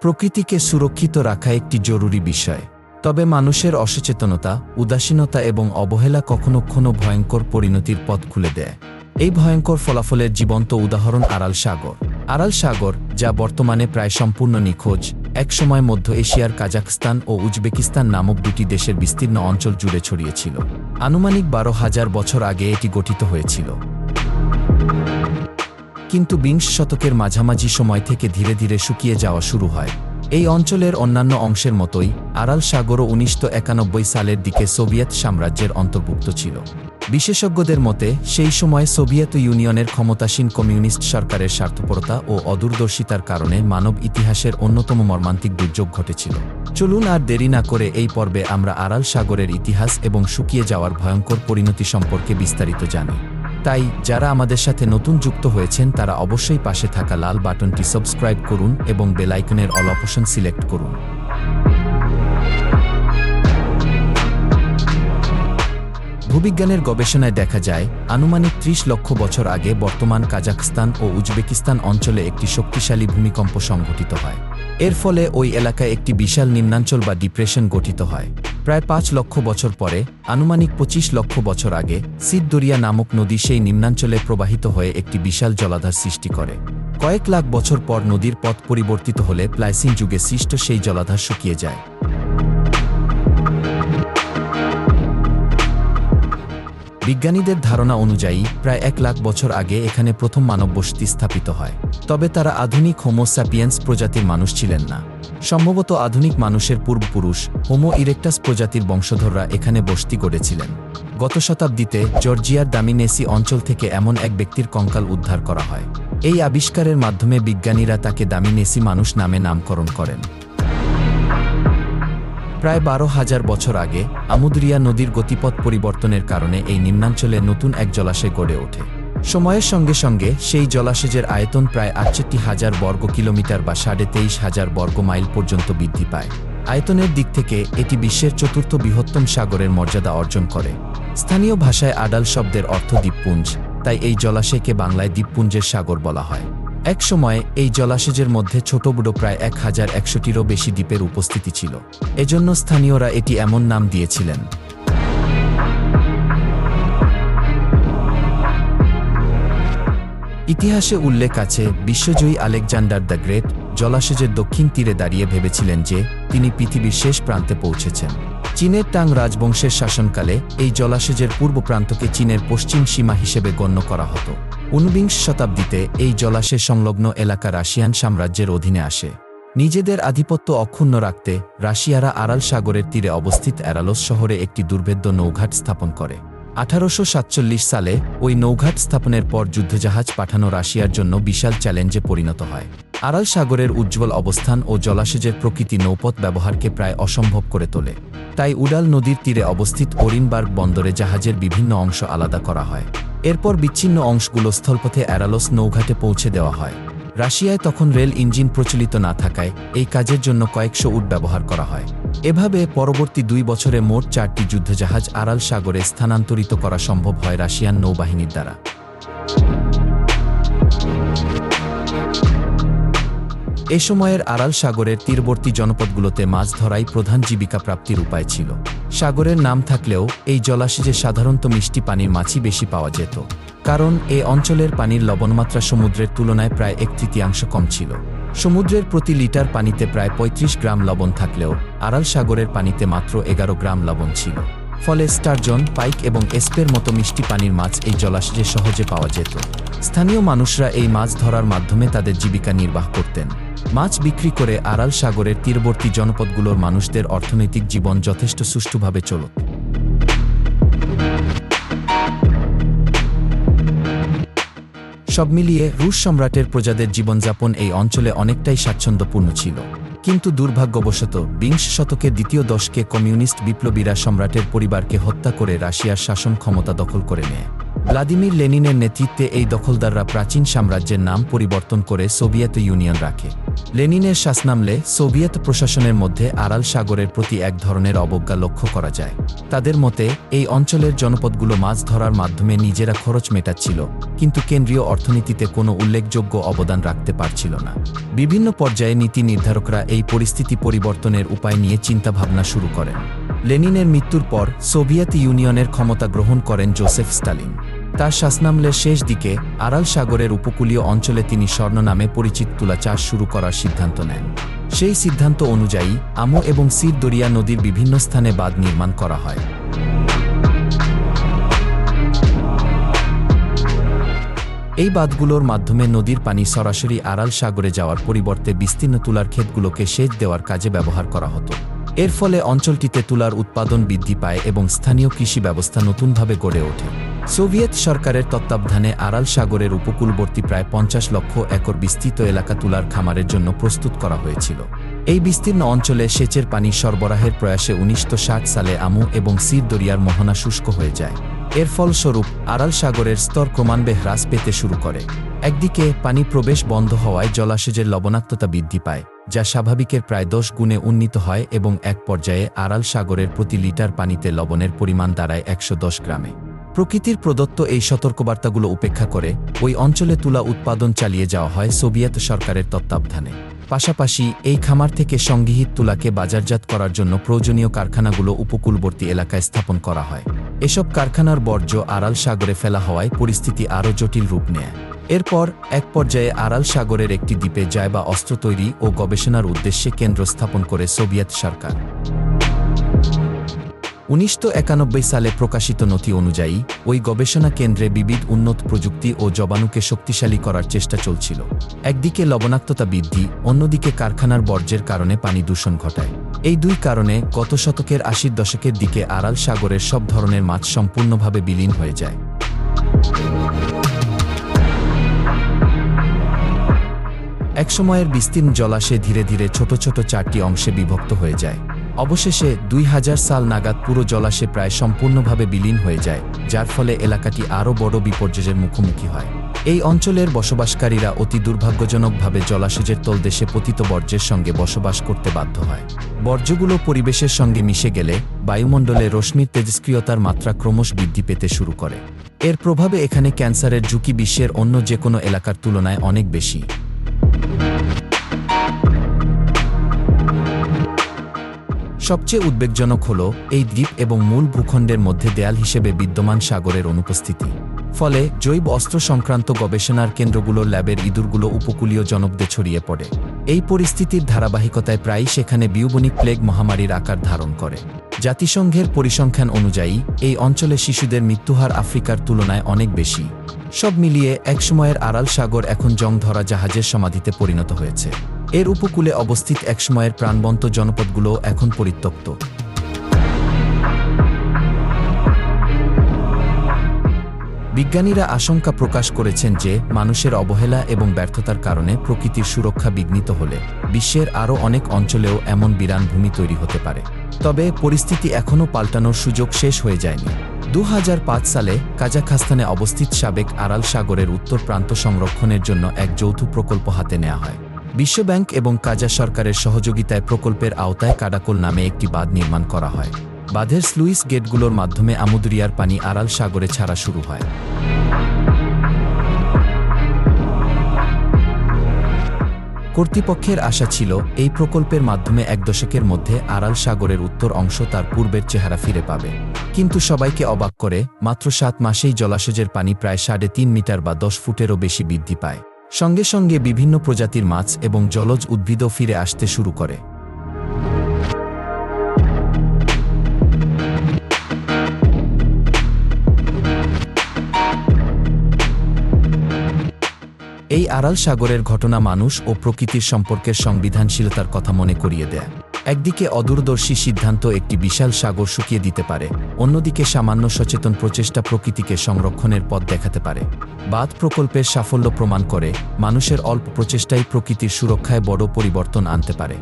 প্রকৃতিকে সুরক্ষিত রাখা একটি জরুরি বিষয়। তবে মানুষের অসচেতনতা, উদাসীনতা এবং অবহেলা কখনো কখনো ভয়ঙ্কর পরিণতির পথ খুলে দেয়। এই ভয়ঙ্কর ফলাফলের জীবন্ত উদাহরণ আরাল সাগর। আরাল সাগর, যা বর্তমানে প্রায় সম্পূর্ণ নিখোঁজ, একসময় মধ্য এশিয়ার কাজাখস্তান ও উজবেকিস্তান নামক দুটি দেশের বিস্তীর্ণ অঞ্চল জুড়ে ছড়িয়েছিল। আনুমানিক 12,000 বছর আগে এটি গঠিত হয়েছিল। কিন্তু বিংশ শতকের মাঝামাঝি সময় থেকে ধীরে ধীরে শুকিয়ে যাওয়া শুরু হয়। এই অঞ্চলের অন্যান্য অংশের মতোই আরাল সাগরও 1991 সালের দিকে সোভিয়েত সাম্রাজ্যের অন্তর্ভুক্ত ছিল। বিশেষজ্ঞদের মতে সেই সময় সোভিয়েত ইউনিয়নের ক্ষমতাসীন কমিউনিস্ট সরকারের স্বার্থপরতা ও অদূরদর্শিতার কারণে মানব ইতিহাসের অন্যতম মর্মান্তিক দুর্যোগ ঘটেছিল। চলুন আর দেরি না করে এই পর্বে আমরা আরাল সাগরের ইতিহাস এবং শুকিয়ে যাওয়ার ভয়ঙ্কর পরিণতি সম্পর্কে বিস্তারিত জানি। তাই যারা আমাদের সাথে নতুন যুক্ত হয়েছেন তারা অবশ্যই পাশে থাকা লাল বাটনটি সাবস্ক্রাইব করুন এবং বেল আইকনের অল অপশন সিলেক্ট করুন। ভূবিজ্ঞানের গবেষণায় দেখা যায়, আনুমানিক 30 লক্ষ বছর আগে বর্তমান কাজাখস্তান ও উজবেকিস্তান অঞ্চলে একটি শক্তিশালী ভূমিকম্প সংঘটিত হয়। এর ফলে ওই এলাকায় একটি বিশাল নিম্নাঞ্চল বা ডিপ্রেশন গঠিত হয়। প্রায় 5 লক্ষ বছর পরে, আনুমানিক 25 লক্ষ বছর আগে, সিদ দরিয়া নামক নদী সেই নিম্নাঞ্চলে প্রবাহিত হয়ে একটি বিশাল জলাধার সৃষ্টি করে। কয়েক লাখ বছর পর নদীর পথ পরিবর্তিত হলে প্লাইসিন যুগে সৃষ্ট সেই জলাধার শুকিয়ে যায়। বিজ্ঞানীদের ধারণা অনুযায়ী প্রায় 1 লাখ বছর আগে এখানে প্রথম মানব বসতি স্থাপিত হয়। তবে তারা আধুনিক হোমো স্যাপিয়েন্স প্রজাতির মানুষ ছিলেন না। সম্ভবত আধুনিক মানুষের পূর্বপুরুষ হোমো ইরেক্টাস প্রজাতির বংশধররা এখানে বসতি গড়েছিলেন। গত শতাব্দীতে জর্জিয়ার দামিনেসি অঞ্চল থেকে এমন এক ব্যক্তির কঙ্কাল উদ্ধার করা হয়। এই আবিষ্কারের মাধ্যমে বিজ্ঞানীরা তাকে দামিনেসি মানুষ নামে নামকরণ করেন। প্রায় 12,000 বছর আগে আমুদরিয়া নদীর গতিপথ পরিবর্তনের কারণে এই নিম্নাঞ্চলে নতুন এক জলাশয় গড়ে ওঠে। সময়ের সঙ্গে সঙ্গে সেই জলাশয়ের আয়তন প্রায় 68,000 বর্গ কিলোমিটার বা 23,500 বর্গ মাইল পর্যন্ত বৃদ্ধি পায়। আয়তনের দিক থেকে এটি বিশ্বের 4র্থ বৃহত্তম সাগরের মর্যাদা অর্জন করে। স্থানীয় ভাষায় আডাল শব্দের অর্থ দ্বীপপুঞ্জ, তাই এই জলাশয়কে বাংলায় দ্বীপপুঞ্জের সাগর বলা হয়। এক সময় এই জলাশয়ের মধ্যে ছোট বড় প্রায় 1100-টিরও বেশি দ্বীপের উপস্থিতি ছিল। এজন্য স্থানীয়রা এটি এমন নাম দিয়েছিলেন। ইতিহাসে উল্লেখ আছে, বিশ্বজয়ী আলেকজান্ডার দ্য গ্রেট জলাশয়ের দক্ষিণ তীরে দাঁড়িয়ে ভেবেছিলেন যে তিনি পৃথিবীর শেষ প্রান্তে পৌঁছেছেন। চীনের টাং রাজবংশের শাসনকালে এই জলাশয়ের পূর্ব প্রান্তকে চীনের পশ্চিম সীমা হিসেবে গণ্য করা হতো। 19বিংশ শতাব্দীতে এই জলাশয় সংলগ্ন এলাকা রাশিয়ান সাম্রাজ্যের অধীনে আসে। নিজেদের আধিপত্য অক্ষুণ্ণ রাখতে রাশিয়ারা আরাল সাগরের তীরে অবস্থিত অ্যারালস শহরে একটি দুর্ভেদ্য নৌঘাট স্থাপন করে। 1847 সালে ওই নৌঘাট স্থাপনের পর যুদ্ধজাহাজ পাঠানো রাশিয়ার জন্য বিশাল চ্যালেঞ্জে পরিণত হয়। আরাল সাগরের উজ্জ্বল অবস্থান ও জলাশয়ের প্রকৃতি নৌপথ ব্যবহারকে প্রায় অসম্ভব করে তোলে। তাই উডাল নদীর তীরে অবস্থিত ওরিনবার্গ বন্দরে জাহাজের বিভিন্ন অংশ আলাদা করা হয়। এরপর বিচ্ছিন্ন অংশগুলো স্থলপথে অ্যারালস নৌঘাটে পৌঁছে দেওয়া হয়। রাশিয়ায় তখন রেল ইঞ্জিন প্রচলিত না থাকায় এই কাজের জন্য কয়েকশো উট ব্যবহার করা হয়। এভাবে পরবর্তী 2 বছরে মোট 4টি যুদ্ধজাহাজ আরাল সাগরে স্থানান্তরিত করা সম্ভব হয় রাশিয়ান নৌবাহিনীর দ্বারা। এ সময়ের আরাল সাগরের তীরবর্তী জনপদগুলোতে মাছ ধরাই প্রধান জীবিকা প্রাপ্তির উপায় ছিল। সাগরের নাম থাকলেও এই জলাশয়ে সাধারণত মিষ্টি পানির মাছই বেশি পাওয়া যেত, কারণ এ অঞ্চলের পানির লবণমাত্রা সমুদ্রের তুলনায় প্রায় 1/3 কম ছিল। সমুদ্রের প্রতি লিটার পানিতে প্রায় 35 গ্রাম লবণ থাকলেও আরাল সাগরের পানিতে মাত্র 11 গ্রাম লবণ ছিল। ফলে স্টারজন, পাইক এবং এসপের মতো মিষ্টি পানির মাছ এই জলাশয়ে সহজে পাওয়া যেত। স্থানীয় মানুষরা এই মাছ ধরার মাধ্যমে তাদের জীবিকা নির্বাহ করতেন। মাছ বিক্রি করে আরাল সাগরের তীরবর্তী জনপদগুলোর মানুষদের অর্থনৈতিক জীবন যথেষ্ট সুষ্ঠুভাবে চলত। সব মিলিয়ে রুশ সম্রাটের প্রজাদের জীবনযাপন এই অঞ্চলে অনেকটাই স্বাচ্ছন্দ্যপূর্ণ ছিল। কিন্তু দুর্ভাগ্যবশত বিংশ শতকের দ্বিতীয় দশকে কমিউনিস্ট বিপ্লবীরা সম্রাটের পরিবারকে হত্যা করে রাশিয়ার শাসন ক্ষমতা দখল করে নেয়। ভ্লাদিমির লেনিনের নেতৃত্বে এই দখলদাররা প্রাচীন সাম্রাজ্যের নাম পরিবর্তন করে সোভিয়েত ইউনিয়ন রাখে। লেনিনের শাসনামলে সোভিয়েত প্রশাসনের মধ্যে আরাল সাগরের প্রতি এক ধরনের অবজ্ঞা লক্ষ্য করা যায়। তাদের মতে এই অঞ্চলের জনপদগুলো মাছ ধরার মাধ্যমে নিজেরা খরচ মেটাচ্ছিল, কিন্তু কেন্দ্রীয় অর্থনীতিতে কোনো উল্লেখযোগ্য অবদান রাখতে পারছিল না। বিভিন্ন পর্যায়ে নীতি নির্ধারকরা এই পরিস্থিতি পরিবর্তনের উপায় নিয়ে চিন্তাভাবনা শুরু করেন। লেনিনের মৃত্যুর পর সোভিয়েত ইউনিয়নের ক্ষমতা গ্রহণ করেন জোসেফ স্টালিন। তার শাসনামলের শেষ দিকে আরাল সাগরের উপকূলীয় অঞ্চলে তিনি স্বর্ণ নামে পরিচিত তুলা চাষ শুরু করার সিদ্ধান্ত নেন। সেই সিদ্ধান্ত অনুযায়ী আমু এবং সির দরিয়া নদীর বিভিন্ন স্থানে বাঁধ নির্মাণ করা হয়। এই বাঁধগুলোর মাধ্যমে নদীর পানি সরাসরি আরাল সাগরে যাওয়ার পরিবর্তে বিস্তীর্ণ তুলার ক্ষেতগুলোকে সেচ দেওয়ার কাজে ব্যবহার করা হতো। এর ফলে অঞ্চলটিতে তুলার উৎপাদন বৃদ্ধি পায় এবং স্থানীয় কৃষি ব্যবস্থা নতুনভাবে গড়ে ওঠে। সোভিয়েত সরকারের তত্ত্বাবধানে আরাল সাগরের উপকূলবর্তী প্রায় 50 লক্ষ একর বিস্তৃত এলাকা তুলার খামারের জন্য প্রস্তুত করা হয়েছিল। এই বিস্তীর্ণ অঞ্চলে সেচের পানি সরবরাহের প্রয়াসে 1960 সালে আমু এবং সির দরিয়ার মোহনা শুষ্ক হয়ে যায়। এর ফলস্বরূপ আরাল সাগরের স্তর ক্রমান্বয়ে হ্রাস পেতে শুরু করে। একদিকে পানি প্রবেশ বন্ধ হওয়ায় জলাশয়ের লবণাক্ততা বৃদ্ধি পায়, যা স্বাভাবিকের প্রায় 10 গুণে উন্নীত হয় এবং এক পর্যায়ে আরাল সাগরের প্রতি লিটার পানিতে লবণের পরিমাণ দাঁড়ায় 110 গ্রামে। প্রকৃতির প্রদত্ত এই সতর্কবার্তাগুলো উপেক্ষা করে ওই অঞ্চলে তুলা উৎপাদন চালিয়ে যাওয়া হয় সোভিয়েত সরকারের তত্ত্বাবধানে। পাশাপাশি এই খামার থেকে সংগৃহীত তুলাকে বাজারজাত করার জন্য প্রয়োজনীয় কারখানাগুলো উপকূলবর্তী এলাকায় স্থাপন করা হয়। এসব কারখানার বর্জ্য আরাল সাগরে ফেলা হওয়ায় পরিস্থিতি আরও জটিল রূপ নেয়। এরপর এক পর্যায়ে আরাল সাগরের একটি দ্বীপে যায় বা অস্ত্র তৈরি ও গবেষণার উদ্দেশ্যে কেন্দ্র স্থাপন করে সোভিয়েত সরকার। 1991 সালে প্রকাশিত নথি অনুযায়ী ওই গবেষণা কেন্দ্রে বিবিধ উন্নত প্রযুক্তি ও জবানুকে শক্তিশালী করার চেষ্টা চলছিল। একদিকে লবণাক্ততা বৃদ্ধি, অন্যদিকে কারখানার বর্জ্যের কারণে পানি দূষণ ঘটায়। এই দুই কারণে গত শতকের 80 দশকের দিকে আরাল সাগরের সব ধরনের মাছ সম্পূর্ণভাবে বিলীন হয়ে যায়। একসময়ের বিস্তীর্ণ জলাশয় ধীরে ধীরে ছোট ছোট 4টি অংশে বিভক্ত হয়ে যায়। অবশেষে 2000 সাল নাগাদ পুরো জলাশয় প্রায় সম্পূর্ণভাবে বিলীন হয়ে যায়, যার ফলে এলাকাটি আরও বড় বিপর্যয়ের মুখোমুখি হয়। এই অঞ্চলের বসবাসকারীরা অতি দুর্ভাগ্যজনকভাবে জলাশয়ের তলদেশে পতিত বর্জ্যের সঙ্গে বসবাস করতে বাধ্য হয়। বর্জ্যগুলো পরিবেশের সঙ্গে মিশে গেলে বায়ুমণ্ডলে রশ্মির তেজস্ক্রিয়তার মাত্রা ক্রমশ বৃদ্ধি পেতে শুরু করে। এর প্রভাবে এখানে ক্যান্সারের ঝুঁকি বিশ্বের অন্য যে কোনো এলাকার তুলনায় অনেক বেশি। সবচেয়ে উদ্বেগজনক হল এই দ্বীপ এবং মূল ভূখণ্ডের মধ্যে দেয়াল হিসেবে বিদ্যমান সাগরের অনুপস্থিতি। ফলে জৈব অস্ত্র সংক্রান্ত গবেষণার কেন্দ্রগুলোর ল্যাবের ইঁদুরগুলো উপকূলীয় জনপদে ছড়িয়ে পড়ে। এই পরিস্থিতির ধারাবাহিকতায় প্রায়ই সেখানে বিউবনিক প্লেগ মহামারীর আকার ধারণ করে। জাতিসংঘের পরিসংখ্যান অনুযায়ী এই অঞ্চলে শিশুদের মৃত্যুহার আফ্রিকার তুলনায় অনেক বেশি। সব মিলিয়ে একসময়ের আরাল সাগর এখন জং ধরা জাহাজের সমাধিতে পরিণত হয়েছে। এর উপকূলে অবস্থিত একসময়ের প্রাণবন্ত জনপদগুলো এখন পরিত্যক্ত। বিজ্ঞানীরা আশঙ্কা প্রকাশ করেছেন যে মানুষের অবহেলা এবং ব্যর্থতার কারণে প্রকৃতির সুরক্ষা বিঘ্নিত হলে বিশ্বের আরও অনেক অঞ্চলেও এমন বিরান ভূমি তৈরি হতে পারে। তবে পরিস্থিতি এখনও পাল্টানোর সুযোগ শেষ হয়ে যায়নি। 2005 সালে কাজাখস্তানে অবস্থিত সাবেক আরাল সাগরের উত্তর প্রান্ত সংরক্ষণের জন্য এক যৌথ প্রকল্প হাতে নেওয়া হয়। বিশ্বব্যাংক এবং কাজা সরকারের সহযোগিতায় প্রকল্পের আওতায় কাডাকোল নামে একটি বাঁধ নির্মাণ করা হয়। বাঁধের স্লুইস গেটগুলোর মাধ্যমে আমুদরিয়ার পানি আরাল সাগরে ছাড়া শুরু হয়। কর্তৃপক্ষের আশা ছিল এই প্রকল্পের মাধ্যমে 1 দশকের মধ্যে আরাল সাগরের উত্তর অংশ তার পূর্বের চেহারা ফিরে পাবে। কিন্তু সবাইকে অবাক করে মাত্র 7 মাসেই জলাশয়ের পানি প্রায় 3.5 মিটার বা 10 ফুটেরও বেশি বৃদ্ধি পায়। সঙ্গে সঙ্গে বিভিন্ন প্রজাতির মাছ এবং জলজ উদ্ভিদও ফিরে আসতে শুরু করে। এই আরাল সাগরের ঘটনা মানুষ ও প্রকৃতির সম্পর্কের সংবিধানশীলতার কথা মনে করিয়ে দেয়। একদিকে অদূরদর্শী সিদ্ধান্ত একটি বিশাল সাগর শুকিয়ে দিতে পারে, অন্যদিকে সামান্য সচেতন প্রচেষ্টা প্রকৃতিকে সংরক্ষণের পথ দেখাতে পারে। বাঁধ প্রকল্পের সাফল্য প্রমাণ করে মানুষের অল্প প্রচেষ্টাই প্রকৃতির সুরক্ষায় বড় পরিবর্তন আনতে পারে।